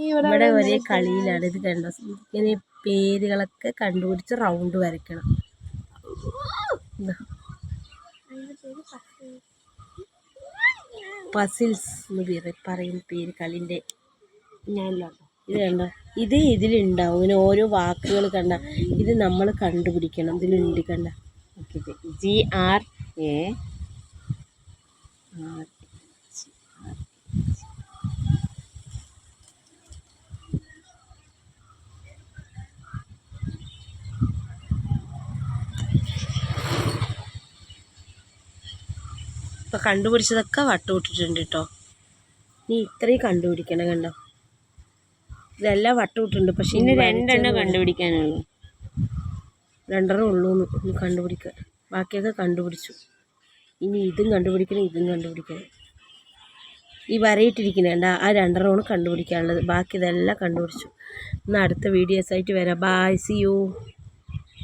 ഇവിടെ ഒരേ കളിയിലാണ്. ഇത് കണ്ടോ, ഇങ്ങനെ പേരുകളൊക്കെ കണ്ടുപിടിച്ച് റൗണ്ട് വരയ്ക്കണം. പസിൽസ് എന്ന് പറയും പേര് കളിൻ്റെ. ഞാനല്ലോ ഇത് കണ്ടോ, ഇത് ഇതിലുണ്ടാവും. ഇങ്ങനെ ഓരോ വാക്കുകൾ കണ്ട ഇത് നമ്മൾ കണ്ടുപിടിക്കണം. ഇതിലുണ്ട് കണ്ട GRAR. ഇപ്പം കണ്ടുപിടിച്ചതൊക്കെ വട്ടുവിട്ടിട്ടുണ്ട് കേട്ടോ. നീ ഇത്രയും കണ്ടുപിടിക്കണം. കണ്ടോ, ഇതെല്ലാം വട്ടുവിട്ടുണ്ട്. പക്ഷെ ഇനി 2 എണ്ണം കണ്ടുപിടിക്കാനുള്ളൂ. 2 എണ്ണം ഉള്ളൂന്ന് ഇനി കണ്ടുപിടിക്കാൻ. ബാക്കിയൊക്കെ കണ്ടുപിടിച്ചു. ഇനി ഇതും കണ്ടുപിടിക്കണം, ഇതും കണ്ടുപിടിക്കണം. ഈ വരയിട്ടിരിക്കുന്നുണ്ട് ആ 2 എണ്ണമാണ് കണ്ടുപിടിക്കാനുള്ളത്. ബാക്കി ഇതെല്ലാം കണ്ടുപിടിച്ചു. ഇന്ന് അടുത്ത വീഡിയോസായിട്ട് വരാം. Bye, see U.